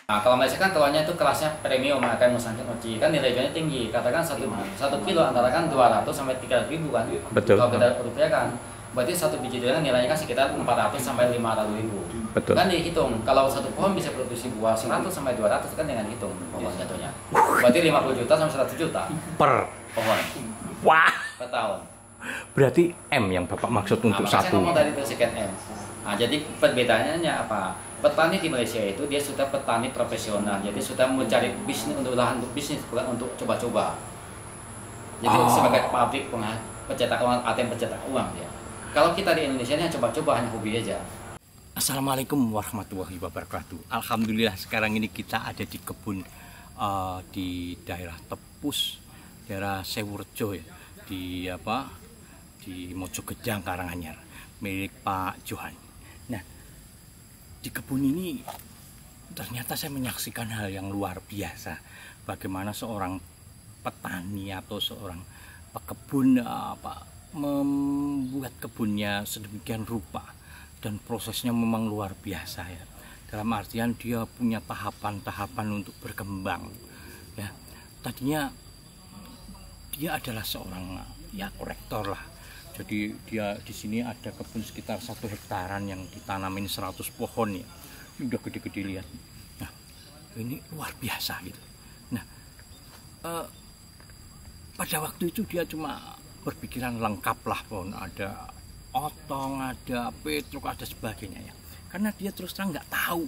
Nah, kalau Malaysia kan telurnya itu kelasnya premium, kayak Musangking Oci kan nilai jualnya tinggi. Katakan satu kilo antara kan 200 sampai 300 ribu kan. Betul. Kalau kita rupiah kan, berarti satu biji durian nilainya kan sekitar 400 sampai 500 ribu. Betul. Kan dihitung, kalau satu pohon bisa produksi buah 100 sampai 200 kan dengan hitung pohon jatuhnya. Berarti 50 juta sampai 100 juta Per. pohon Wah. per tahun. Berarti M yang Bapak maksud untuk Makanya saya satu. ngomong tadi itu second M. Nah, jadi perbedaannya apa? Petani di Malaysia itu dia sudah petani profesional, jadi sudah mencari bisnis untuk lahan untuk bisnis, bukan untuk coba-coba. Jadi sebagai pabrik pencetak uang, ATM pencetak uang dia. Kalau kita di Indonesia ini coba-coba, hanya hobi aja. Assalamualaikum warahmatullahi wabarakatuh. Alhamdulillah sekarang ini kita ada di kebun di daerah Tepus, daerah Sewurjo ya, di Mojogedang Karanganyar, milik Pak Johan. Nah, di kebun ini ternyata saya menyaksikan hal yang luar biasa. Bagaimana seorang petani atau seorang pekebun membuat kebunnya sedemikian rupa, dan prosesnya memang luar biasa ya. Dalam artian dia punya tahapan-tahapan untuk berkembang ya. Tadinya dia adalah seorang ya korektor lah. Jadi dia di sini ada kebun sekitar 1 hektaran yang ditanamin 100 pohon ya. Ini udah gede-gede lihat. Nah, ini luar biasa gitu. Nah, pada waktu itu dia cuma berpikiran lengkap lah, pohon ada otong, ada petruk, ada sebagainya ya. Karena dia terus terang nggak tahu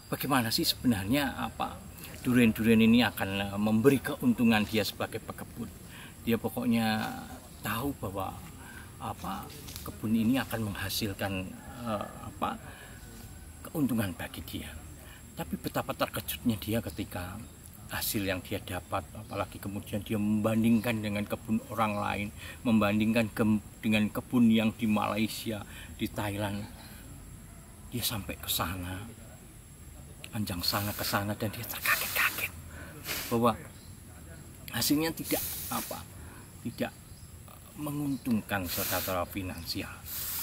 bagaimana sih sebenarnya durian-durian ini akan memberi keuntungan dia sebagai pekebun. Dia pokoknya tahu bahwa kebun ini akan menghasilkan keuntungan bagi dia. Tapi betapa terkejutnya dia ketika hasil yang dia dapat, apalagi kemudian dia membandingkan dengan kebun orang lain, membandingkan dengan kebun yang di Malaysia, di Thailand. Dia sampai ke sana, panjang sana ke sana, dan dia terkaget-kaget bahwa hasilnya tidak menguntungkan secara finansial.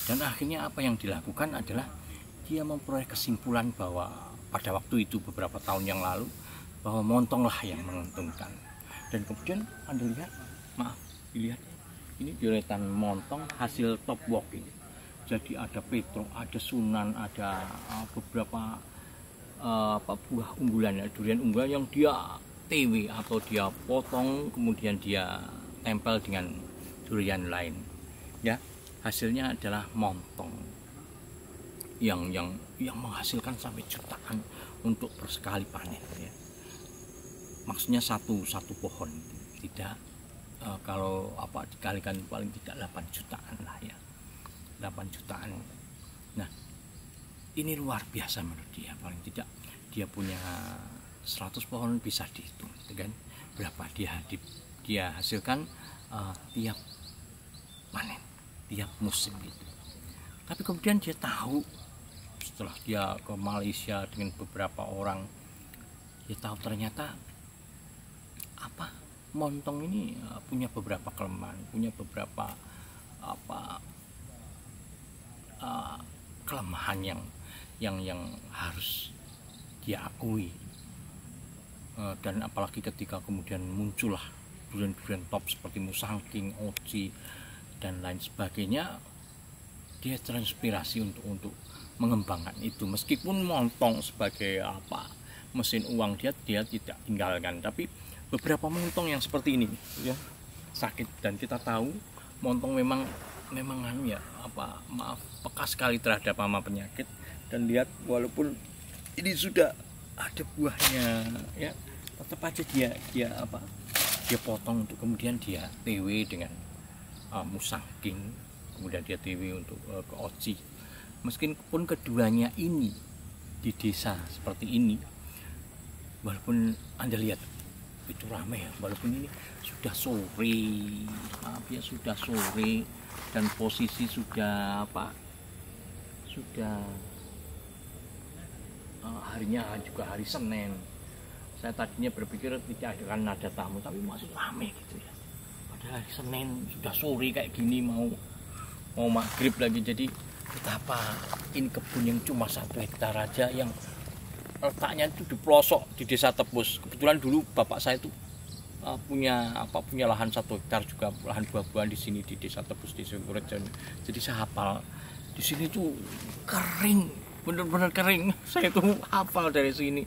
Dan akhirnya apa yang dilakukan adalah dia memperoleh kesimpulan bahwa pada waktu itu beberapa tahun yang lalu, bahwa montonglah yang menguntungkan. Dan kemudian Anda lihat, dilihat ini deretan montong hasil top walk ini. Jadi ada petruk, ada sunan, ada beberapa buah unggulan ya, durian unggulan yang dia TW atau dia potong kemudian dia tempel dengan durian lain ya. Hasilnya adalah montong yang menghasilkan sampai jutaan untuk bersekali panen ya. Maksudnya satu pohon tidak kalau dikalikan paling tidak 8 jutaan lah ya, 8 jutaan. Nah, ini luar biasa menurut dia. Paling tidak dia punya 100 pohon, bisa dihitung kan berapa dia hasilkan tiap panen, tiap musim gitu. Tapi kemudian dia tahu, setelah dia ke Malaysia dengan beberapa orang, dia tahu ternyata montong ini punya beberapa kelemahan, punya beberapa kelemahan yang harus dia akui. Dan apalagi ketika kemudian muncullah durian-durian top seperti Musangking, Oci dan lain sebagainya, dia terinspirasi untuk mengembangkan itu. Meskipun montong sebagai mesin uang dia tidak tinggalkan, tapi beberapa montong yang seperti ini ya sakit, dan kita tahu montong memang peka sekali terhadap penyakit. Dan lihat, walaupun ini sudah ada buahnya ya, tetap aja dia potong untuk kemudian dia TW dengan Musangking, kemudian dia TW untuk ke Oci. Meskipun keduanya ini di desa seperti ini, walaupun Anda lihat itu ramai ya, walaupun ini sudah sore, sudah sore, dan posisi sudah harinya juga hari Senin. Saya tadinya berpikir tidak akan ada tamu, tapi masih ramai gitu ya. Padahal hari Senin sudah sore kayak gini, mau maghrib lagi. Jadi betapa ini kebun yang cuma 1 hektar aja yang letaknya itu di pelosok di Desa Tepus. Kebetulan dulu bapak saya itu punya lahan 1 hektar juga, lahan buah-buahan di sini di Desa Tepus di Sukorejo. Jadi saya hafal di sini tuh kering, bener-bener kering. Saya tuh hafal dari sini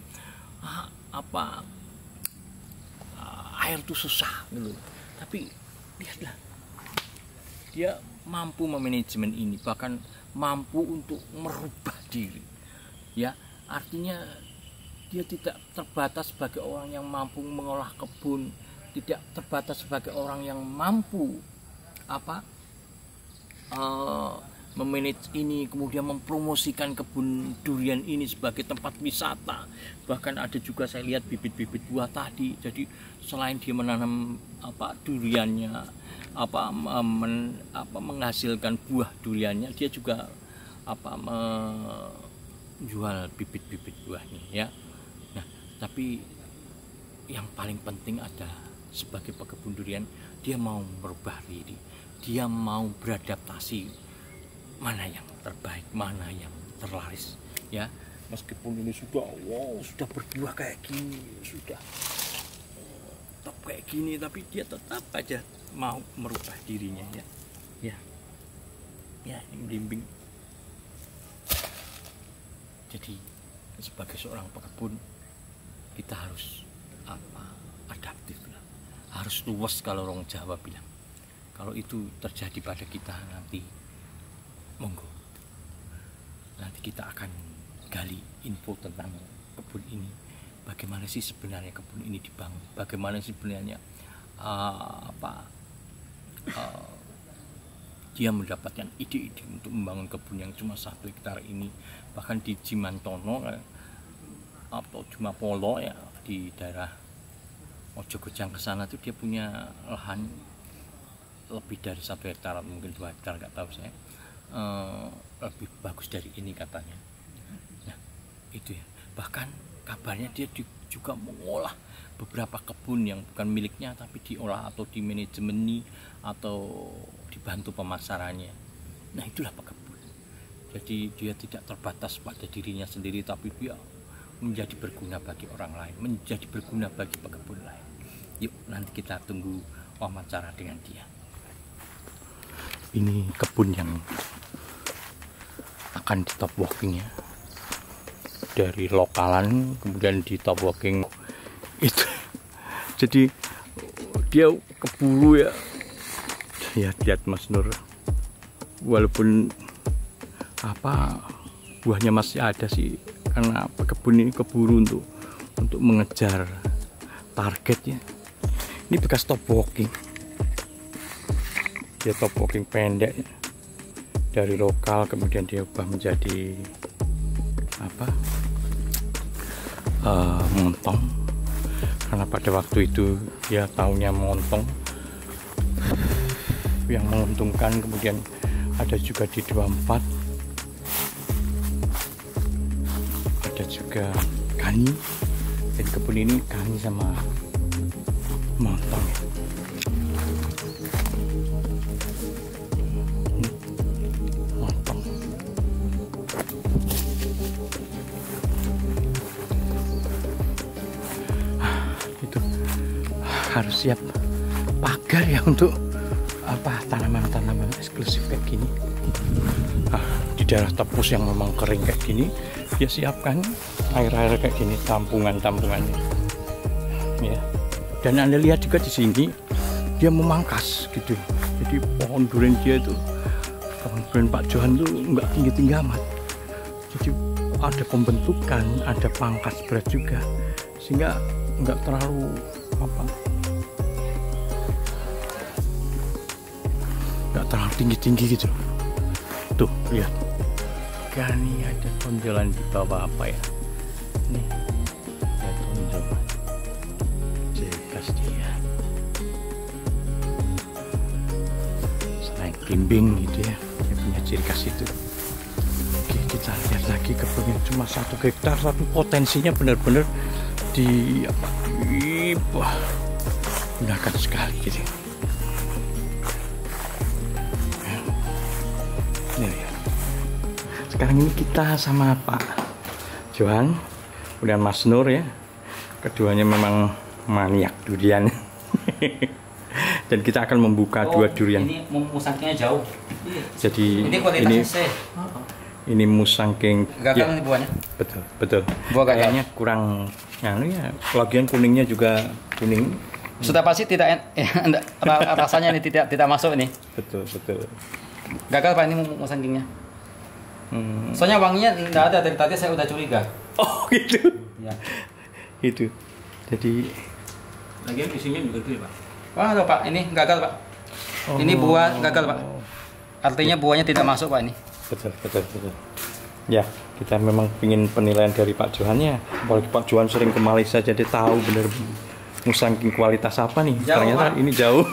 air tuh susah gitu. Tapi lihatlah, dia mampu memanajemen ini, bahkan mampu untuk merubah diri. Ya, artinya dia tidak terbatas sebagai orang yang mampu mengolah kebun, tidak terbatas sebagai orang yang mampu memanage ini, kemudian mempromosikan kebun durian ini sebagai tempat wisata. Bahkan ada juga saya lihat bibit-bibit buah tadi. Jadi selain dia menanam duriannya, menghasilkan buah duriannya, dia juga menjual bibit-bibit buahnya ya. Nah, tapi yang paling penting ada sebagai pekebun durian, dia mau merubah diri, dia mau beradaptasi. Mana yang terbaik, mana yang terlaris ya. Meskipun ini sudah berbuah kayak gini, sudah top kayak gini, tapi dia tetap aja mau merubah dirinya ya ini bimbing. Jadi sebagai seorang pekebun kita harus adaptif lah, harus luas kalau orang Jawa bilang. Kalau itu terjadi pada kita nanti, monggo, nanti kita akan gali info tentang kebun ini. Bagaimana sih sebenarnya kebun ini dibangun? Bagaimana sebenarnya dia mendapatkan ide-ide untuk membangun kebun yang cuma 1 hektar ini. Bahkan di Cimantono atau Jumapolo ya, di daerah Mojogojang ke sana tuh dia punya lahan lebih dari 1 hektar, mungkin 2 hektar, nggak tahu saya. Lebih bagus dari ini katanya. Nah itu ya, bahkan kabarnya dia juga mengolah beberapa kebun yang bukan miliknya, tapi diolah atau dimanajemeni atau dibantu pemasarannya. Nah itulah pekebun. Jadi dia tidak terbatas pada dirinya sendiri, tapi dia menjadi berguna bagi orang lain, menjadi berguna bagi pekebun lain. Yuk nanti kita tunggu wawancara dengan dia. Ini kebun yang akan di top walking ya, dari lokalan kemudian di top walking itu. Jadi dia keburu ya lihat Mas Nur, walaupun buahnya masih ada sih, karena kebun ini keburu untuk mengejar targetnya. Ini bekas top walking, dia top walking pendek ya, dari lokal kemudian dia ubah menjadi montong, karena pada waktu itu dia taunya montong yang menguntungkan. Kemudian ada juga di 24, ada juga kani. Jadi kebun ini kani sama montong ya. Harus siap pagar ya untuk tanaman-tanaman eksklusif kayak gini. Di daerah Tepus yang memang kering kayak gini, dia siapkan air-air kayak gini, tampungannya ya. Dan Anda lihat juga di sini dia memangkas gitu. Jadi pohon durian dia itu, pohon durian Pak Johan tuh nggak tinggi-tinggi amat. Jadi ada pembentukan, ada pangkas berat juga, sehingga nggak terlalu tinggi-tinggi gitu. Tuh lihat, ini ada tonjolan di bawah ya, nih ada tonjolan, jelas dia selain blimbing gitu ya, dia punya ciri khas itu. Oke, kita lihat lagi kebunnya cuma 1 hektar, tapi potensinya benar-benar gunakan sekali gitu. Ini ya. Sekarang ini kita sama Pak Johan kemudian Mas Nur ya. Keduanya memang maniak durian. Dan kita akan membuka dua durian. Ini musangkingnya jauh. Jadi ini kualitasnya C. Ini musangking. Gagal nih buahnya. Betul, betul. Buah gagal. Kayaknya kurang anu ya. Lagian kuningnya juga kuning. Sudah pasti tidak rasanya ini tidak masuk ini. Betul, betul. Gagal Pak ini musangkingnya. Soalnya wanginya enggak ada, dari tadi saya udah curiga. Oh, gitu. Ya. Itu. Jadi Lagian isinya juga gede, Pak. Wah, loh, Pak, ini gagal, Pak. Ini buah gagal, Pak. Artinya buahnya tidak masuk, Pak, ini. betul, betul, betul. Ya, kita memang ingin penilaian dari Pak Johan ya. Apalagi Pak Johan sering ke Malaysia jadi tahu benar musangking kualitas apa nih. Jauh, ternyata Pak. ini jauh.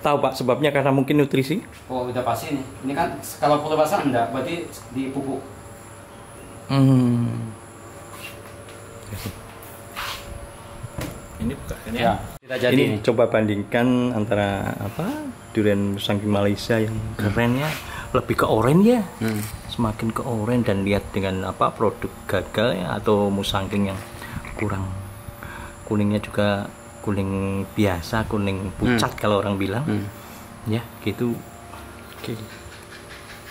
Tahu Pak sebabnya karena mungkin nutrisi? Oh, udah pasti nih. Ini kan kalau pulau basah enggak, berarti di pupuk. Ini bukan Ya, tidak jadi Ini nih. coba bandingkan antara apa durian musangking Malaysia yang keren ya, lebih ke oranye ya. Semakin ke oranye dan lihat dengan apa produk gagal ya atau musangking yang kurang kuningnya juga kuning biasa, kuning pucat kalau orang bilang. Ya, gitu. Oke.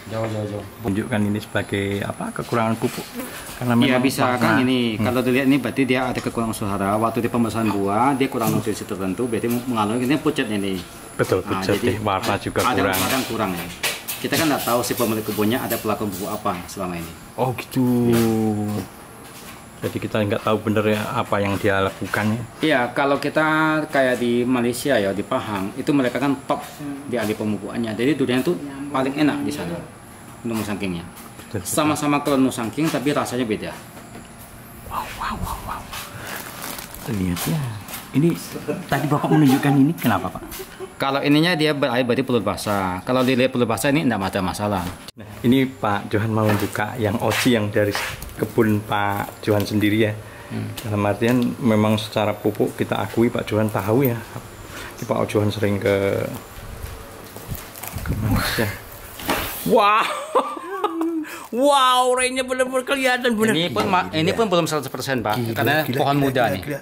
Jauh. Tunjukkan ini sebagai apa kekurangan pupuk karena Iya memang bisa kan ini kalau dilihat ini berarti dia ada kekurangan suara waktu di pembesaran buah dia kurang nutrisi tertentu berarti mengalami ini pucat ini. betul Nah, pucat jadi deh, warna juga ada kurang. kadang kurang ya. Kita kan nggak tahu si pemilik kebunnya ada pelaku pupuk apa selama ini. Oh gitu. Jadi kita nggak tahu bener ya apa yang dia lakukan ya. Iya kalau kita kayak di Malaysia ya di Pahang itu mereka kan top di ahli pemupukannya. Jadi durian itu paling enak di sana untuk musangkingnya. Sama-sama klon musangking tapi rasanya beda. Wow. Lihatnya. Ini tadi Bapak menunjukkan ini kenapa Pak? Kalau ininya dia berair berarti pelut basah. Kalau dilihat pelut basah ini tidak ada masalah. Nah, ini Pak Johan mau buka yang oci yang dari kebun Pak Johan sendiri ya. Dalam artian memang secara pupuk kita akui Pak Johan tahu ya. Pak Johan sering ke Malaysia. Wow. Wow, oranye benar-benar kelihatan benar. Ini pun belum 100% Pak, karena pohon muda nih. Gila.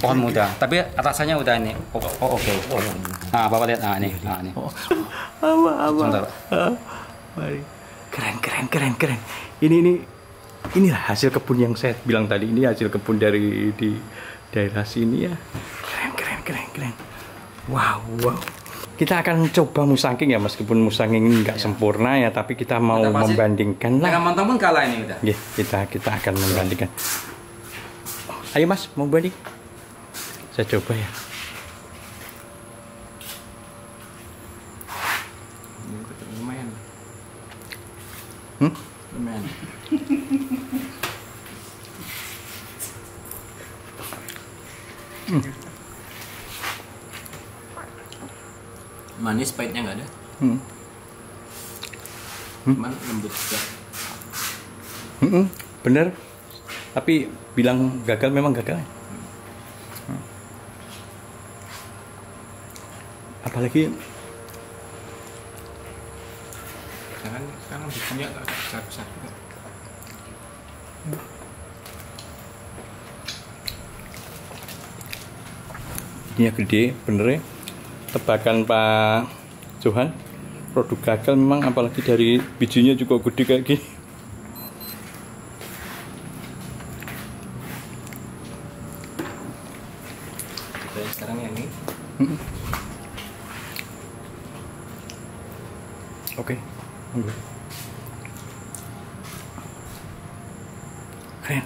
Pohon muda, tapi rasanya udah ini. Oke. Nah, Bapak lihat, nah ini. Sebentar, Pak. Mari. Keren. Inilah hasil kebun yang saya bilang tadi. Ini hasil kebun dari di daerah sini ya. Keren. Wow. Kita akan coba musangking ya, meskipun musangking ini nggak sempurna ya, tapi kita mau membandingkan lah. Dengan mantap pun kalah ini udah. Ya, kita akan membandingkan. Ayo Mas, mau banding? Saya coba ya. Lumayan. Lumayan. Manis, pahitnya nggak ada. Cuman lembut juga. Bener. Tapi bilang gagal memang gagal. Apalagi Sekarang bikinnya agak besar juga. ini gede, bener ya. Tebakan Pak Johan, produk gagal memang apalagi dari bijinya juga gede kayak gini. Sekarang yang ini. Oke. Keren.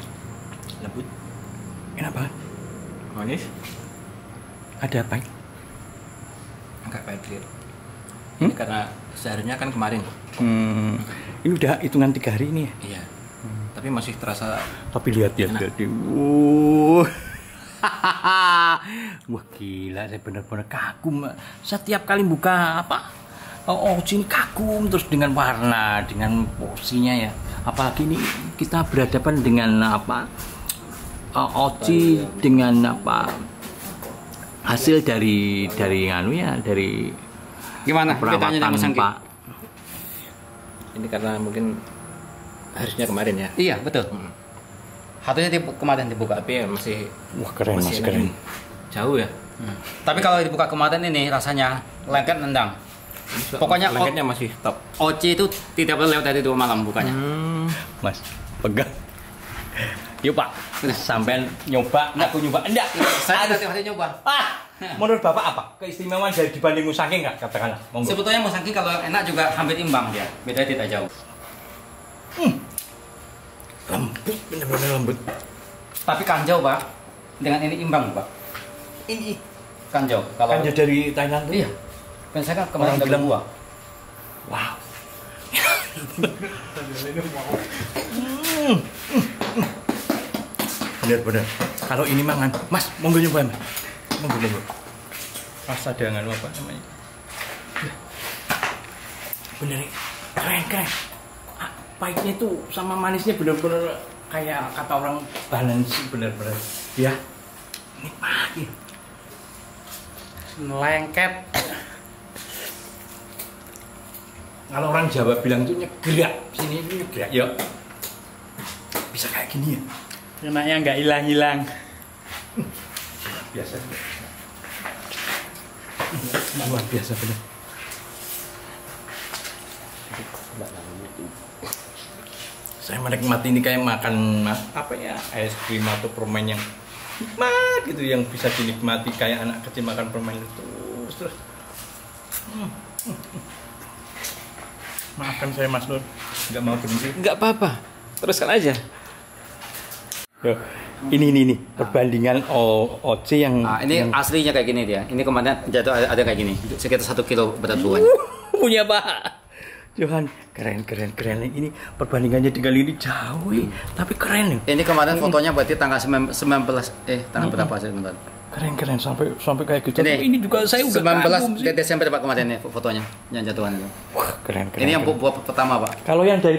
Lembut. Enak banget. Manis. Ada apa? Agak pahit sedikit. Ini karena seharusnya kan kemarin. Ini udah hitungan 3 hari ini ya. Iya. Tapi masih terasa. Tapi lihat. Wah gila, saya benar-benar kagum. Setiap kali buka apa? Oci ini kagum terus dengan warna, dengan porsinya ya. Apalagi ini kita berhadapan dengan apa? Oci dengan apa? Hasil dari anu ya, dari Gimana bedanya dengan musangking? Pak. Ini karena mungkin harusnya kemarin ya. Iya, betul. Harusnya kemarin dibuka. Tapi ya masih Wah keren mas, masih keren. jauh ya. Tapi kalau dibuka kemarin ini rasanya lengket nendang. Pokoknya lengketnya masih top. Oci itu tidak boleh lewat dari 2 malam bukanya. Mas, pegang. Yuk Pak, sampai nyoba, aku nyoba. Enggak, Saya tadi nyoba. Menurut Bapak apa keistimewaan dari dibanding musangking nggak katakanlah? Monggo. Sebetulnya musangking kalau enak juga hampir imbang dia. Bedanya tidak jauh. Lembut, benar-benar lembut. Tapi kanjau, Pak. Dengan ini imbang, Pak. Ini Kanjau. Kalau kan dari Thailand tuh. iya. Kan saya kan kemarin Orang udah bilang, buah. Wow. Benar-benar. Kalau ini mangan, Mas, monggo nyoba, Mas. Monggo. Rasa dengan apa namanya? Bener, keren. Pahitnya itu sama manisnya benar-benar kayak kata orang balance benar-benar. Ya, nikmati. Lengket. Kalau orang Jawa bilang itu nyegerak, sini itu nyegerak, ya. Bisa kayak gini ya. Enaknya nggak hilang-hilang. Biasa. Luar biasa benar. Saya menikmati ini kayak makan apa ya, es krim atau permen yang nikmat gitu, yang bisa dinikmati kayak anak kecil makan permen itu terus. Maafkan saya Mas Nur, nggak mau berhenti. Nggak apa-apa. Teruskan aja. Yo, ini perbandingan OC yang Ini yang aslinya kayak gini dia. Ini kemarin jatuh ada kayak gini. Sekitar 1 kilo berat buahnya. punya Pak Johan, keren. Ini perbandingannya dengan ini jauh, tapi keren nih. Ini kemarin fotonya berarti tanggal 19 tanggal berapa sih bentar. Keren sampai kayak gitu. Ini, Ini juga saya udah kagum 19 sih. Desember Pak kemarin ya fotonya yang jatuhan itu. Wah, keren. Ini yang buah pertama Pak. Kalau yang dari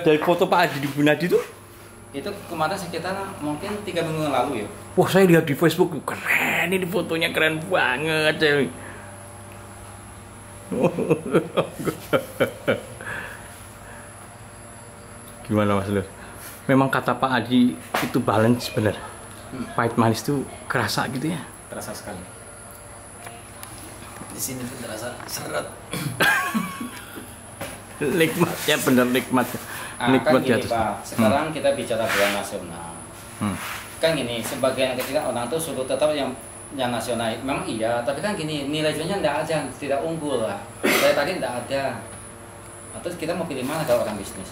dari foto Pak Adi Bunadi itu, Itu kemarin sekitar mungkin 3 minggu yang lalu ya. wah saya lihat di Facebook, keren ini fotonya keren banget. Gimana Mas Lur? Memang kata Pak Adi itu balance bener. Pahit manis tuh kerasa gitu ya. Terasa sekali. Di sini tuh terasa seret. Nikmatnya bener nikmat. Kan Nikmat di gini atas. Pak, sekarang kita bicara buah nasional. Kan gini, sebagian kecil orang tuh suruh tetap yang nasional. Memang iya, tapi kan gini, nilai jualnya tidak unggul lah. Dari tadi tidak ada. Atau kita mau pilih mana kalau orang bisnis?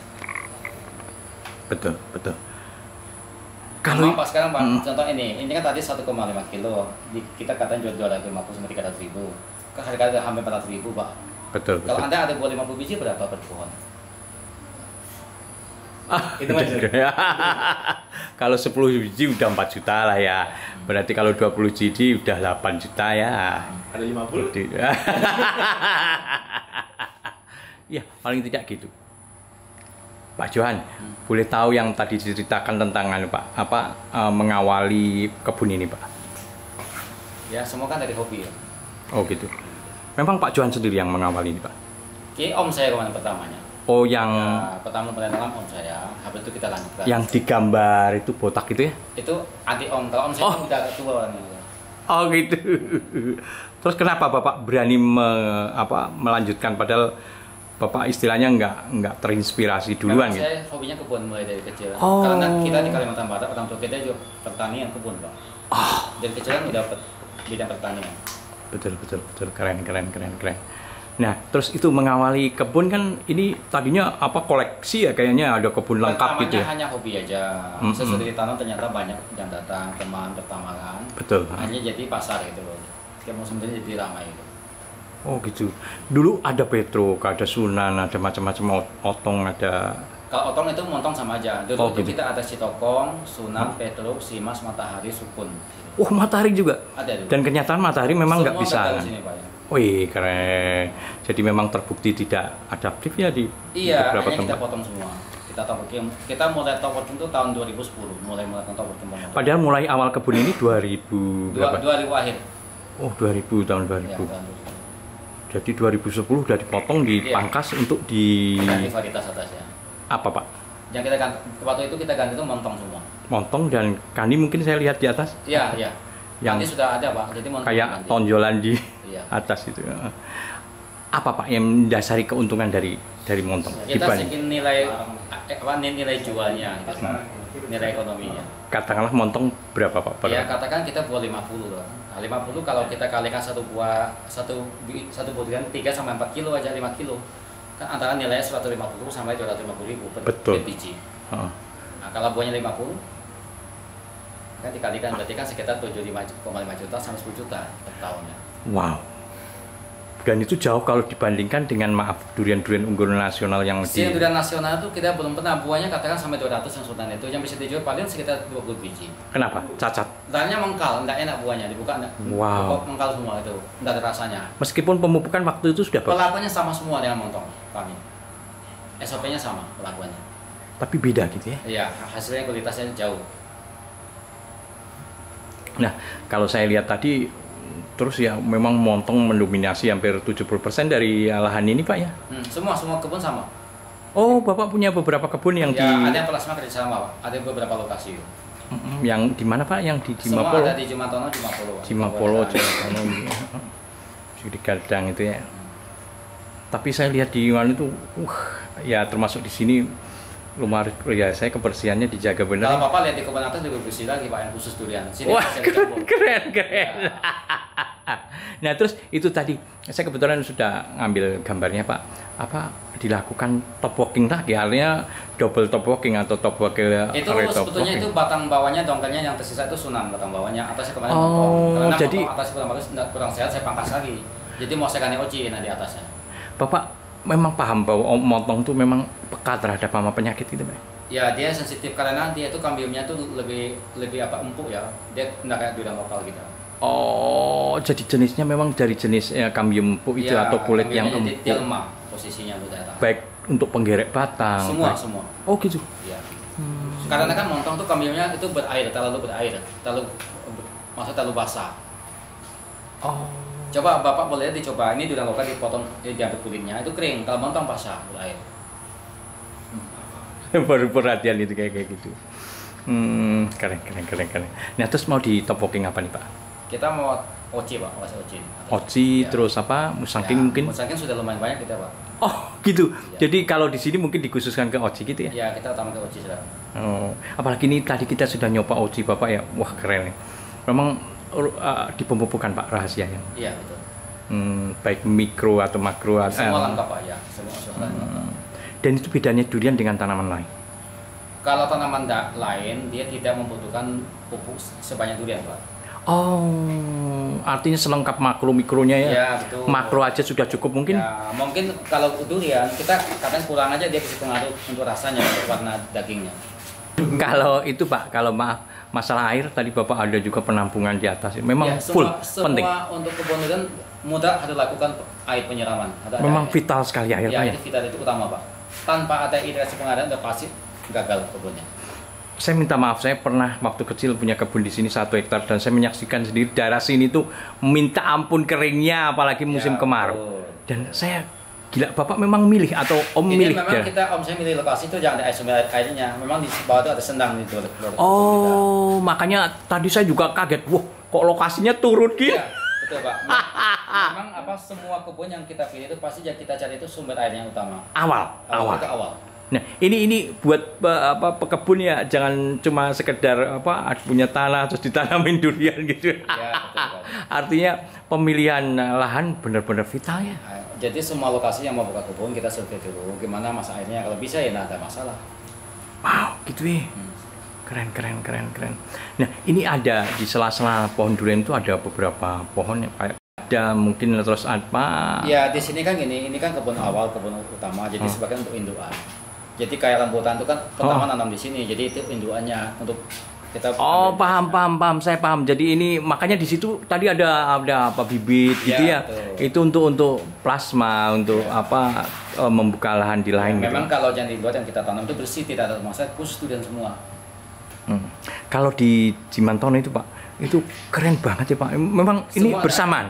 Betul. Kalau Pak sekarang Pak, contoh ini kan tadi 1,5 kilo, kita katanya jual 250 sampai 300 ribu. Kan harga hampir 400 ribu Pak. Betul. Kalau Anda ada buah 50 biji berapa per pohon? Itu Mas. Kalau 10 biji udah 4 juta lah ya. Berarti kalau 20 biji udah 8 juta ya. Ada 50? Ya, paling tidak gitu. Pak Johan, boleh tahu yang tadi diceritakan tentang Pak, mengawali kebun ini, Pak? Ya, semua kan dari hobi ya. Oh gitu. Memang Pak Johan sendiri yang mengawali ini, Pak? Om saya kemarin pertamanya. Oh, yang Pertama perkenalan om saya, habis itu kita lanjutkan. yang digambar itu botak itu ya? Itu anti om, kalau om saya kan udah tua orangnya. Oh gitu. Terus kenapa Bapak berani melanjutkan padahal Bapak istilahnya nggak terinspirasi duluan gitu? Saya hobinya kebun mulai dari kecil. Oh. Karena kita di Kalimantan Barat, orang tua kita juga pertanian kebun Pak. Dari kecil kan udah bidang pertanian. Betul. Keren. Nah, terus itu mengawali kebun kan ini tadinya koleksi ya, kayaknya ada kebun lengkap gitu ya? Hanya hobi aja. Sesudah ditanam ternyata banyak yang datang, teman pertama kan. Betul. Hanya jadi pasar gitu loh. Tiap musim jadi ramai gitu. Oh gitu. Dulu ada Petruk, ada Sunan, ada macam-macam otong, ada. Kalau otong itu montong sama aja. Dulu itu gitu. kita ada Sitokong, Sunan, Petruk, Simas, Matahari, Sukun. Oh, Matahari juga. Ada dulu. Dan kenyataan Matahari memang nggak bisa. Semua sini, Pak, ya. Wih, keren. Jadi memang terbukti tidak adaptif ya di Iya, beberapa hanya kita tempat. potong semua. Kita mulai top working itu tahun 2010, mulai top working. Padahal mulai awal kebun ini 2000 berapa? 2000 akhir. Oh, 2000 tahun 2000. Ya, tahun 2000. Jadi 2010 udah dipotong, dipangkas untuk di Ganti varietas atasnya. apa Pak? Yang kita ganti, waktu itu kita ganti itu montong semua. Montong dan kandi mungkin saya lihat di atas. Iya, iya. Yang Ganti sudah ada Pak, jadi montong kayak ganti. tonjolan di Iya. atas itu. Apa Pak yang mendasari keuntungan dari montong? Kita Dibanding- sedikit nilai nilai jualnya, gitu. Nilai ekonominya. Katakanlah montong berapa Pak? Per- Ya katakan kita buat 50 loh. Nah, 50 kalau kita kalikan satu buah satu durian 3 sampai 4 kilo aja 5 kilo. Kan antara nilainya 150 sampai 250.000 per Betul. biji. Oh. Nah, kalau buahnya 50 kan dikalikan berarti kan sekitar 75,5 juta sampai 10 juta per tahunnya. Wow. Dan itu jauh kalau dibandingkan dengan maaf durian-durian unggul nasional yang Si di durian nasional itu kita belum pernah buahnya katakan sampai 200 yang sultan itu yang bisa dijual paling sekitar 20 biji. Kenapa? Cacat. Dalamnya mengkal, enggak enak buahnya dibuka enggak. Wow. Mengkal semua itu, enggak ada rasanya. Meskipun pemupukan waktu itu sudah bagus, Perlakuannya sama semua dengan montong kami. SOP-nya sama perlakuannya. tapi beda gitu ya. Iya, hasilnya kualitasnya jauh. Nah, kalau saya lihat tadi terus ya memang montong mendominasi hampir 70% dari lahan ini Pak ya. Semua kebun sama. Oh, Bapak punya beberapa kebun yang Ya, di ada yang plasma kerja sama, Pak. Ada beberapa lokasi. yang di mana Pak? Yang di Semua Cimapolo. ada di Jimatono, Cimapolo. Pak. Cimapolo, Ada. Cimapolo. Di Gadang itu ya. Tapi saya lihat di mana itu, ya termasuk di sini lumayan ya, saya kebersihannya dijaga Kalau benar. Bapak lihat di kebun atas lebih bersih lagi Pak yang khusus durian. Sini Wah, saya keren, campur. keren. Ya. Nah, terus itu tadi saya kebetulan sudah ngambil gambarnya Pak. Apa dilakukan top walking tadi, artinya double top walking atau top walking? Itu top sebetulnya walking. itu batang bawahnya dongkelnya yang tersisa itu sunan batang bawahnya, atasnya kemarin Oh, potong. Karena jadi- potong atasnya kurang bagus, kurang sehat saya pangkas lagi. Jadi mau saya ganti oci nah di atasnya. Bapak memang paham bahwa montong itu memang peka terhadap hama penyakit gitu Pak? Ya dia sensitif karena dia itu kambiumnya tuh lebih apa empuk ya. Dia nggak kayak durian lokal gitu. Oh, jadi jenisnya memang dari jenis kambium empuk itu Ya, atau kulit yang kambiumnya dia empuk. lemah posisinya untuk daya tahan. Baik untuk penggerek batang. Semua baik- semua. Oh gitu. Ya. Karena kan montong tuh kambiumnya itu terlalu berair, maksudnya terlalu basah. Oh. Coba Bapak boleh dicoba, ini durian lokal dipotong, diambil kulitnya, itu kering, kalau montong basah, berair. Baru perhatian itu kayak gitu. Keren. Nah, terus mau di top walking apa nih Pak? Kita mau oci Pak, oci oci. Oci, Ya. terus apa? Musangking mungkin? Musangking sudah lumayan banyak kita Pak. Oh, gitu. Ya. Jadi kalau di sini mungkin dikhususkan ke oci gitu ya? Ya kita utama ke oci sudah. Oh, apalagi ini tadi kita sudah nyoba oci Bapak ya. Wah, keren nih. Memang di pemupukan Pak rahasianya. Iya betul. Baik mikro atau makro. Semua lengkap Pak ya, semua lengkap. Dan itu bedanya durian dengan tanaman lain. Kalau tanaman lain dia tidak membutuhkan pupuk sebanyak durian Pak. Oh, artinya selengkap makro mikronya ya? Ya betul. Makro aja sudah cukup mungkin? Ya, mungkin kalau durian kita kadang kurang aja dia bisa pengaruh untuk rasanya, untuk warna dagingnya. Kalau itu Pak, kalau maaf masalah air tadi Bapak ada juga penampungan di atas. Memang Ya, full penting. Semua untuk kebun durian mudah harus lakukan air penyiraman. Memang air. vital sekali air Ya, Pak ya. itu vital itu utama Pak. Tanpa ada irigasi pengairan udah pasti gagal kebunnya. Saya minta maaf, saya pernah waktu kecil punya kebun di sini 1 hektar dan saya menyaksikan sendiri daerah sini tuh minta ampun keringnya apalagi musim Ya, kemarau. betul. Dan saya gila, Bapak memang milih atau Om Ini milih? memang daerah? kita saya milih lokasi itu jangan ada sumber airnya. Memang di bawah itu ada sendang di kebun kita. Oh, makanya tadi saya juga kaget. Wah, kok lokasinya turun gitu? Iya, betul Pak. Memang apa semua kebun yang kita pilih itu pasti yang kita cari itu sumber air yang utama. Awal. Itu awal. Nah, ini buat pekebun ya, jangan cuma sekedar punya tanah terus ditanamin durian gitu. Ya, betul, Pak. Artinya pemilihan lahan benar-benar vital ya. Nah, jadi semua lokasi yang mau buka kebun kita survei dulu gimana masa airnya. Kalau bisa ya nggak ada masalah. Wow, gitu ya. Keren. Nah, ini ada di sela-sela pohon durian itu ada beberapa pohon ya, Pak. Ada mungkin terus apa? Ya di sini kan gini, ini kan kebun awal, kebun utama. Jadi sebagian untuk indukan. Jadi kayak rambutan itu kan pertama nanam di sini. Jadi itu indukannya untuk kita. Oh, ambil. paham. Saya paham. Jadi ini makanya di situ tadi ada apa bibit gitu ya. Betul. Itu untuk plasma, untuk membuka lahan di lain gitu. Memang kalau yang di luar yang kita tanam itu bersih, tidak ada masalah, khusus durian semua. Kalau di Jimantono itu Pak, itu keren banget ya Pak. Memang ini Semua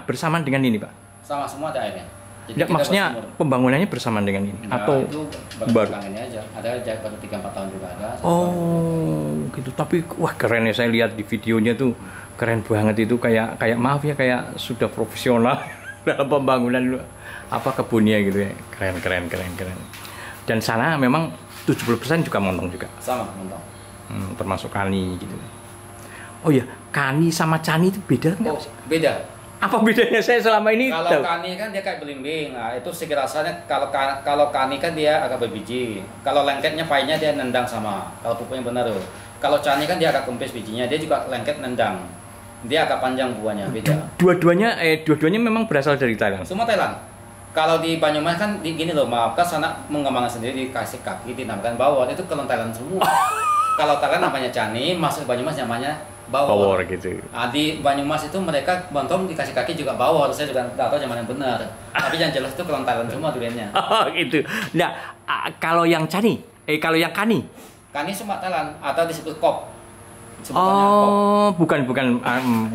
bersamaan dengan ini Pak. Sama semua ada airnya. Jadi kita maksudnya bersumur. pembangunannya bersamaan dengan ini Nah, atau itu baru? baru ini aja. Ada baru 3-4 tahun juga ada. Oh, gitu. Tapi wah keren ya, saya lihat di videonya tuh keren banget itu, kayak maaf ya, kayak sudah profesional dalam pembangunan apa kebunnya gitu ya. Keren. Dan sana memang 70% juga montong juga. Sama montong. Termasuk kani gitu. Oh ya, kani sama cani itu beda nggak? Oh, beda. Apa bedanya? Saya selama ini Kalau tahu. kani kan dia kayak belimbing. Nah, itu segi rasanya kalau kani kan dia agak berbiji. Kalau lengketnya pahitnya dia nendang sama. Kalau pupuknya benar tuh. Kalau cani kan dia agak kempis bijinya, dia juga lengket nendang. Dia agak panjang buahnya, beda. Dua-duanya memang berasal dari Thailand. Semua Thailand. Kalau di Banyumas kan gini loh, maaf kan sana mengembangkan sendiri, dikasih kaki, dinamakan bawor, itu kalau Thailand semua. Kalau Thailand namanya cani, masuk Banyumas namanya bawor. Power gitu. Nah, di Banyumas itu mereka montong dikasih kaki juga bawor, saya juga nggak tahu zaman yang benar. Tapi yang jelas itu kalau Thailand semua duriannya. Oh gitu. Nah, kalau yang kalau yang kani. Kani semua Thailand atau disebut kop. Sebutannya kop. Oh, bukan.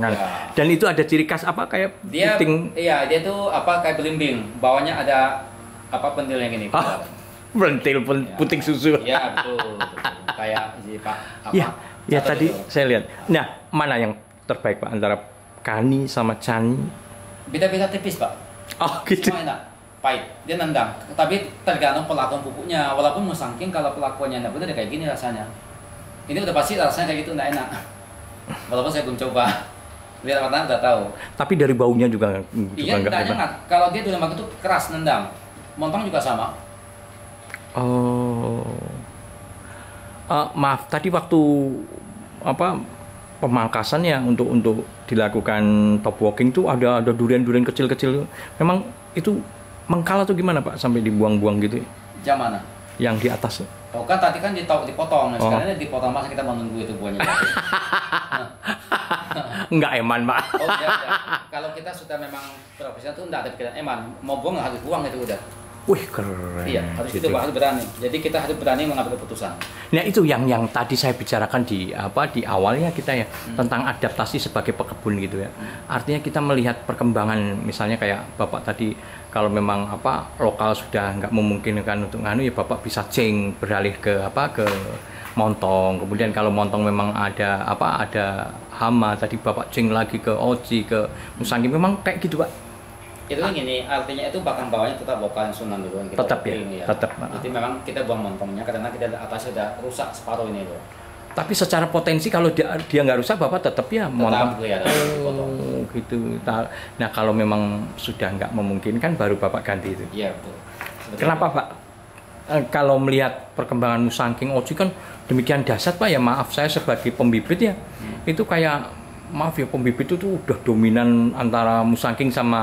Ya. Dan itu ada ciri khas apa kayak Dia puting? iya, dia tuh apa kayak belimbing. Bawahnya ada apa pentil yang gini. Ah, Bentil puting susu. Iya, betul. Kayak si Pak apa? Ya Satu tadi itu. saya lihat. Nah, mana yang terbaik Pak antara kani sama cani? Beda-beda tipis, Pak. Oh gitu. Semua enak. Pahit, dia nendang. Tapi tergantung pelakuan pupuknya. Walaupun musangking kalau pelakuannya enggak benar ya kayak gini rasanya. Ini udah pasti rasanya kayak gitu enggak enak. Walaupun saya belum coba. Lihat warna udah tahu. Tapi dari baunya juga Iya, nggak enggak hebat. nyengat. Kalau dia dulu itu keras nendang. Montong juga sama. Oh. Maaf, tadi waktu apa pemangkasan ya untuk dilakukan top walking tuh ada durian-durian kecil-kecil. Memang itu mengkal atau gimana Pak sampai dibuang-buang gitu? Jam mana? Yang di atas. Oh kan tadi kan dipotong. Nah, Oh. sekarang ini dipotong masa kita mau nunggu itu buahnya. Enggak eman Pak. Oh iya, iya. Kalau kita sudah memang profesional tuh enggak ada pikiran eman. Mau buang harus buang itu udah. Wih keren. Iya, harus gitu. itu Pak, harus berani. Jadi kita harus berani mengambil keputusan. Nah itu yang tadi saya bicarakan di awalnya kita ya tentang adaptasi sebagai pekebun gitu ya. Artinya kita melihat perkembangan misalnya kayak Bapak tadi kalau memang lokal sudah nggak memungkinkan untuk nganu ya Bapak bisa beralih ke montong. Kemudian kalau montong memang ada hama tadi Bapak lagi ke oji ke musangking memang kayak gitu Pak. Itu kan gini, artinya itu bahkan bawahnya tetap lokal yang sunan dulu yang kita Tetap ya, walking, tetap. Jadi memang kita buang montongnya karena kita atas sudah rusak separuh ini loh. Tapi secara potensi kalau dia nggak rusak Bapak tetap ya montong. Tetap kelihatan dipotong. Oh gitu. Nah kalau memang sudah nggak memungkinkan baru Bapak ganti itu. Iya betul. Seperti Kenapa itu. Pak? Kalau melihat perkembangan musangking oji kan demikian dahsyat Pak ya, maaf saya sebagai pembibit ya itu kayak maaf ya pembibit itu tuh udah dominan antara musangking sama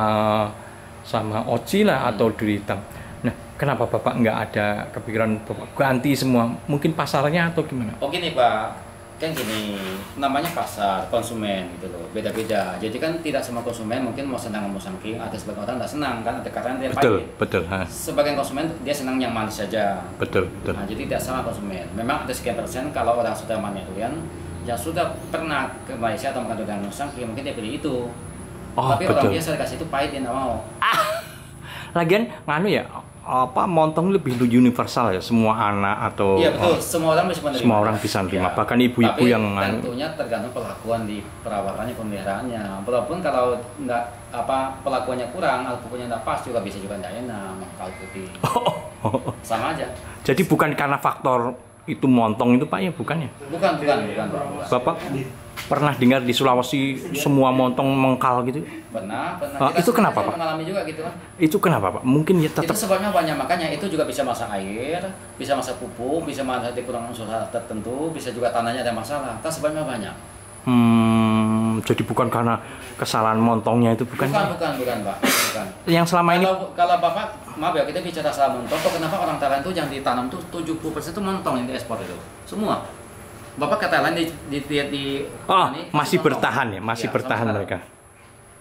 oji lah atau duri hitam. Nah kenapa Bapak nggak ada kepikiran Bapak ganti semua? Mungkin pasarnya atau gimana? Oh gini Pak, kan gini, namanya pasar, konsumen gitu loh, beda-beda. Jadi kan tidak semua konsumen mungkin mau senang sama musangking, ada sebagian orang nggak senang kan, ada karena dia pahit. Betul. Sebagian konsumen dia senang yang manis saja. Betul. Nah, jadi tidak sama konsumen. Memang ada sekian persen kalau orang sudah mania durian, yang sudah pernah ke Malaysia atau makan durian musangking, mungkin dia pilih itu. Oh, Tapi betul. orang biasa dikasih itu pahit dia nggak mau. Lagian nganu ya montong lebih universal ya, semua anak atau Iya betul, semua orang bisa menerima. semua orang bisa menerima. Ya. Bahkan ibu-ibu Tapi yang tentunya tergantung perlakuan di perawatannya, pemeliharaannya. Walaupun kalau nggak pelakuannya kurang, pupuknya nggak pas juga bisa juga nggak enak, kalau putih. Sama aja. Jadi bukan karena faktor itu montong itu Pak ya, bukan ya? Bukan. Bapak pernah dengar di Sulawesi semua montong mengkal gitu? Pernah. Itu kenapa, Pak? Mengalami juga gitu kan. Itu kenapa Pak? Mungkin ya Itu tetap sebabnya banyak, makanya itu juga bisa masak air, bisa masak pupuk, bisa masak kekurangan unsur tertentu, bisa juga tanahnya ada masalah. Kan sebabnya banyak. jadi bukan karena kesalahan montongnya itu bukan? Bukan Pak. Bukan. Yang selama ini Kalau Bapak, maaf ya kita bicara soal montong, kok kenapa orang Thailand itu yang ditanam tuh 70% itu montong yang diekspor itu. Semua. Bapak ke Thailand di masih montong. bertahan ya, masih Iya, bertahan sama mereka.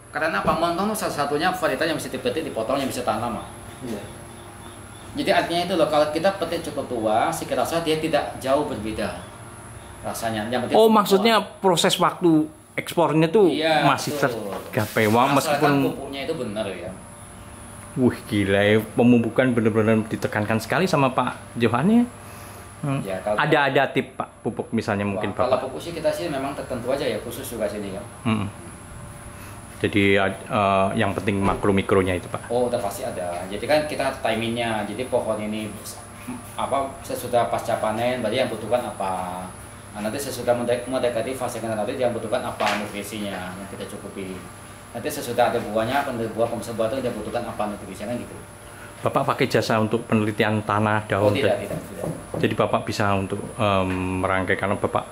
Karena apa? Montong itu salah satunya varietas yang bisa dipetik, dipotong, yang bisa tahan lama. Iya. Jadi artinya itu loh, kalau kita petik cukup tua, saya rasa dia tidak jauh berbeda rasanya. Yang penting Maksudnya proses waktu ekspornya tuh Iya, masih betul. tergapai Asalkan meskipun pupuknya itu benar ya. Wih gila ya, pemupukan benar-benar ditekankan sekali sama Pak Johan ya. Ya, kalau Ada tip Pak pupuk misalnya mungkin kalau Bapak. pupuk sih kita sih memang tertentu aja ya, khusus juga sini kan. Jadi yang penting makro mikronya itu Pak. Oh, udah pasti ada. Jadi kan kita timingnya. Jadi pohon ini sesudah pasca panen, berarti yang butuhkan apa? Nah, nanti sesudah mendekati fase generasi yang butuhkan apa nutrisinya yang kita cukupi. Nanti sesudah ada buahnya, buah pembesar buah itu dia butuhkan apa nutrisinya kan gitu. Bapak pakai jasa untuk penelitian tanah daun. Oh, tidak. Jadi Bapak bisa untuk merangkai karena Bapak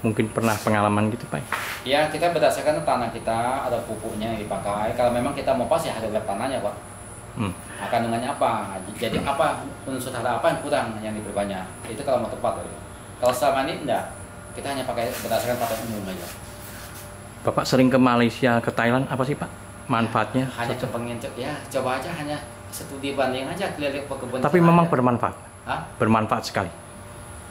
mungkin pernah pengalaman gitu Pak. Ya, kita berdasarkan tanah kita, ada pupuknya yang dipakai. Kalau memang kita mau pas ya harus lihat tanahnya Pak. Kandungannya apa? Jadi apa unsur hara apa yang kurang yang diperbanyak? Itu kalau mau tepat. Kalau selama ini enggak, kita hanya pakai berdasarkan pakai umum aja. Bapak sering ke Malaysia, ke Thailand, apa sih Pak manfaatnya? Hanya kepengen ya, coba aja hanya studi banding aja keliling perkebunan. Tapi memang bermanfaat. Hah? Bermanfaat sekali.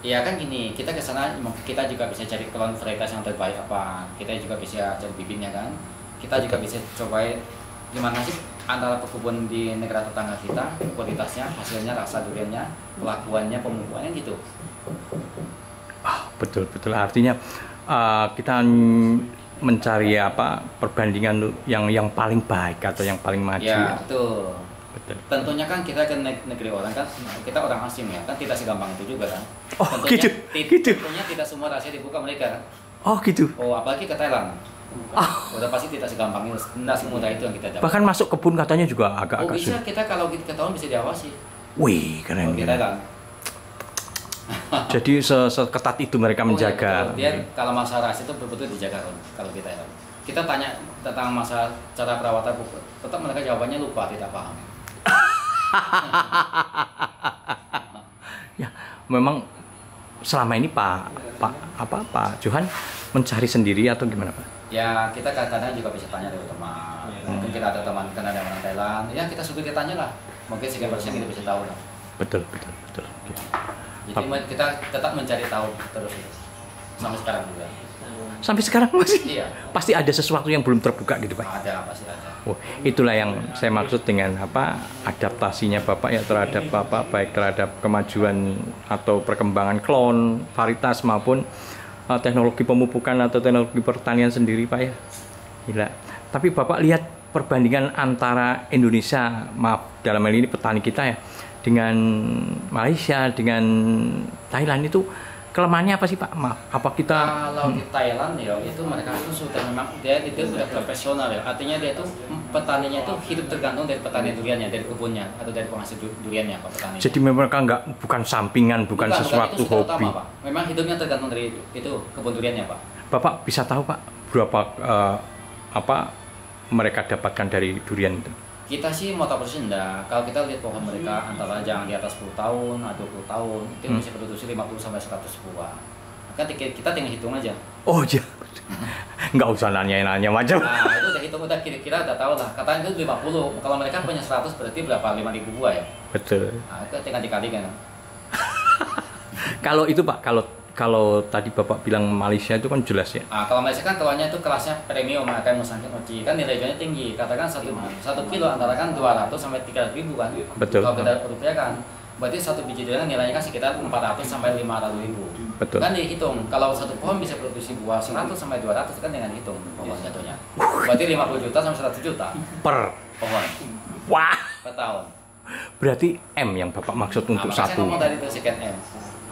Iya kan gini, kita ke sana kita juga bisa cari klon varietas yang terbaik apa. Kita juga bisa cari bibitnya kan. Kita juga bisa cobain gimana sih antara perkebunan di negara tetangga kita, kualitasnya, hasilnya, rasa duriannya, pelakuannya, pemupukannya gitu. Betul. Artinya kita mencari perbandingan yang paling baik atau yang paling maju. Ya, betul. Betul. Tentunya kan kita ke negeri orang kan, kita orang asing ya, kan tidak segampang itu juga kan. Oh, tentunya, gitu. Tentunya tidak semua rahasia dibuka mereka kan. Oh gitu. Oh, apalagi ke Thailand. Udah pasti tidak segampang itu, tidak semudah itu yang kita dapat. Bahkan masuk kebun katanya juga agak-agak bisa kita kalau kita ketahuan bisa diawasi. Wih, keren. Kalau di Thailand. Jadi seketat itu mereka menjaga. Dia kalau masalah rahasia itu betul-betul dijaga kalau di Thailand. Kita tanya tentang masalah cara perawatan pupuk, tetap mereka jawabannya lupa, tidak paham. Ya, memang selama ini Pak Johan mencari sendiri atau gimana Pak? Ya, kita kadang-kadang juga bisa tanya dari teman. Mungkin kita ada teman kan ada orang Thailand. Ya, kita suka ditanya lah. Mungkin sekian persen kita bisa tahu lah. Betul. Jadi kita tetap mencari tahu terus sampai sekarang juga. Sampai sekarang masih? Iya. Pasti ada sesuatu yang belum terbuka gitu Pak? Ada, pasti ada. Oh, itulah yang saya maksud dengan adaptasinya Bapak ya terhadap baik terhadap kemajuan atau perkembangan klon, varietas maupun teknologi pemupukan atau teknologi pertanian sendiri Pak ya. Gila. Tapi Bapak lihat perbandingan antara Indonesia, dalam hal ini petani kita ya, dengan Malaysia, dengan Thailand itu kelemahannya apa sih Pak? Apa kita kalau di Thailand ya itu mereka itu sudah memang dia sudah profesional ya. Artinya dia itu petaninya itu hidup tergantung dari petani duriannya, dari kebunnya atau dari penghasil duriannya Pak petani. Jadi mereka bukan sampingan, bukan sesuatu itu hobi. Utama, Pak. Memang hidupnya tergantung dari itu kebun duriannya Pak. Bapak bisa tahu Pak berapa mereka dapatkan dari durian itu? Kita sih mau tahu persis enggak. Kalau kita lihat pohon mereka antara yang di atas 10 tahun atau 20 tahun itu bisa produksi 50 sampai 100 buah. Kan kita tinggal hitung aja. Oh iya. Nggak usah nanya macam. Nah, itu udah hitung udah kira-kira udah tahu lah. Katanya itu 50. Kalau mereka punya 100 berarti berapa? 5.000 buah ya? Betul. Nah, itu tinggal dikalikan. Kalau itu Pak, kalau tadi Bapak bilang Malaysia itu kan jelas ya. Nah, kalau Malaysia kan keluarnya itu kelasnya premium, kayak Mosangkit Mochi kan nilai jualnya tinggi. Katakan 1 kilo antara kan 200 sampai 300 ribu kan. Betul. Kalau kita rupiah kan, berarti satu biji durian nilainya kan sekitar 400 sampai 500 ribu. Betul. Kan dihitung, kalau satu pohon bisa produksi buah 100 sampai 200 kan dengan hitung pohon jatuhnya. Berarti 50 juta sampai 100 juta Per pohon wah. per tahun. Berarti M yang Bapak maksud untuk Makanya saya satu. ngomong tadi itu sekian M.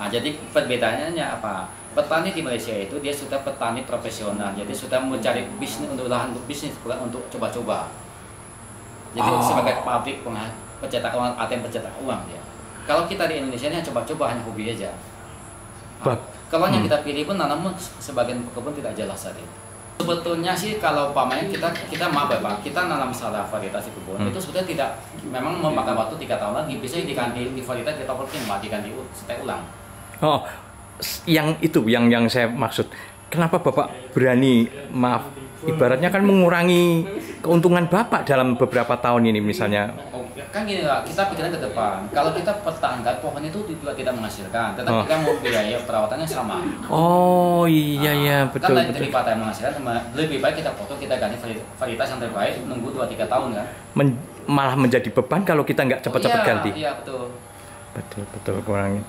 Nah, jadi perbedaannya apa? Petani di Malaysia itu dia sudah petani profesional, jadi sudah mencari bisnis untuk lahan untuk bisnis bukan untuk coba-coba. Jadi sebagai pabrik pencetak uang, ATM pencetak uang dia. Kalau kita di Indonesia ini coba-coba hanya hobi aja. Kalau yang kita pilih pun nanam sebagian pekebun tidak jelas tadi. Sebetulnya sih kalau pamannya kita maaf ya Pak, kita nanam salah varietas di kebun itu sudah tidak memang memakan waktu 3 tahun lagi bisa diganti di varietas kita working diganti setek ulang. Oh, yang itu yang saya maksud. Kenapa Bapak berani ibaratnya kan mengurangi keuntungan Bapak dalam beberapa tahun ini misalnya? Kan gini lah, kita pikiran ke depan. Kalau kita pertahankan pohon itu juga tidak menghasilkan, tetapi kita mau biaya perawatannya sama. Oh iya betul. Kan daripada menghasilkan, lebih baik kita potong, kita ganti varietas yang terbaik, nunggu 2-3 tahun kan. malah menjadi beban kalau kita nggak cepat-cepat ganti. Iya, betul. Betul kurang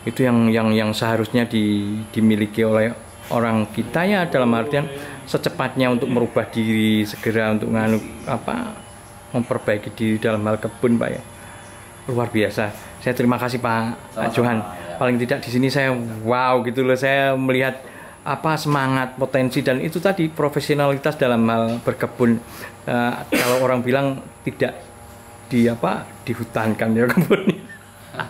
itu yang seharusnya dimiliki oleh orang kita ya, dalam artian secepatnya untuk merubah diri, segera untuk memperbaiki diri dalam hal kebun, Pak ya. Luar biasa. Saya terima kasih Pak Johan. Ya. Paling tidak di sini saya wow gitu loh, saya melihat semangat, potensi, dan itu tadi profesionalitas dalam hal berkebun. Kalau orang bilang tidak dihutankan ya kebunnya.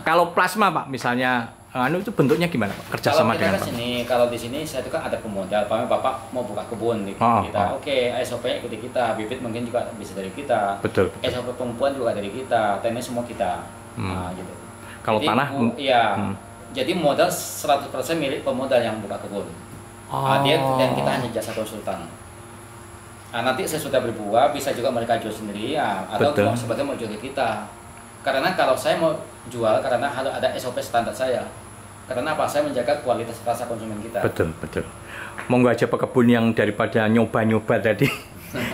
Kalau plasma Pak misalnya itu bentuknya gimana Pak? Kerjasama dengan Pak? Kalau di sini saya itu kan ada pemodal. Bapak mau buka kebun di kita. Oke, SOP ikuti kita, bibit mungkin juga bisa dari kita. Betul. SOP pemumpuan juga dari kita, teknis semua kita. Nah, gitu. Kalau jadi, tanah jadi modal 100% milik pemodal yang buka kebun. Dia dan kita hanya jasa konsultan. Nanti sesudah berbuah bisa juga mereka jual sendiri atau sebagai mau jual ke kita. Karena kalau saya mau jual, karena harus ada SOP standar saya. Karena apa? Saya menjaga kualitas rasa konsumen kita. Betul. Monggo aja pekebun yang daripada nyoba-nyoba tadi.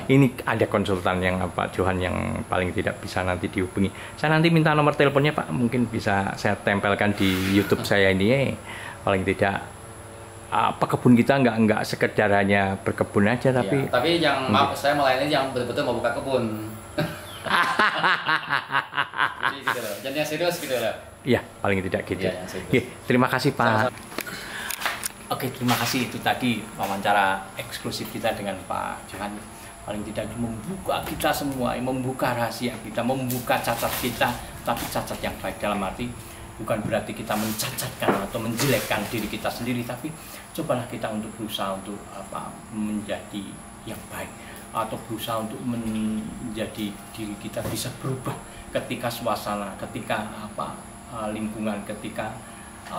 Ini ada konsultan yang Johan yang paling tidak bisa nanti dihubungi. Saya nanti minta nomor teleponnya Pak, mungkin bisa saya tempelkan di YouTube saya ini. Paling tidak pekebun kita nggak sekedar hanya berkebun aja, tapi yang maaf saya melayani yang betul-betul mau buka kebun. Jadi gitu loh. Jadi yang serius gitu loh. Iya, paling tidak gitu. Terima kasih Pak. Oke, terima kasih. Itu tadi wawancara eksklusif kita dengan Pak Johan. Paling tidak membuka kita semua, membuka rahasia kita, membuka cacat kita, tapi cacat yang baik, dalam arti bukan berarti kita mencacatkan atau menjelekkan diri kita sendiri, tapi cobalah kita untuk berusaha untuk menjadi yang baik, atau berusaha untuk menjadi diri kita bisa berubah ketika suasana, ketika lingkungan, ketika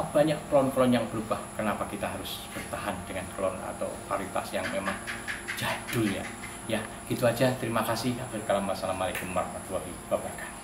banyak klon-klon yang berubah. Kenapa kita harus bertahan dengan klon atau varietas yang memang jadul ya? Ya, gitu aja. Terima kasih. Assalamualaikum warahmatullahi wabarakatuh.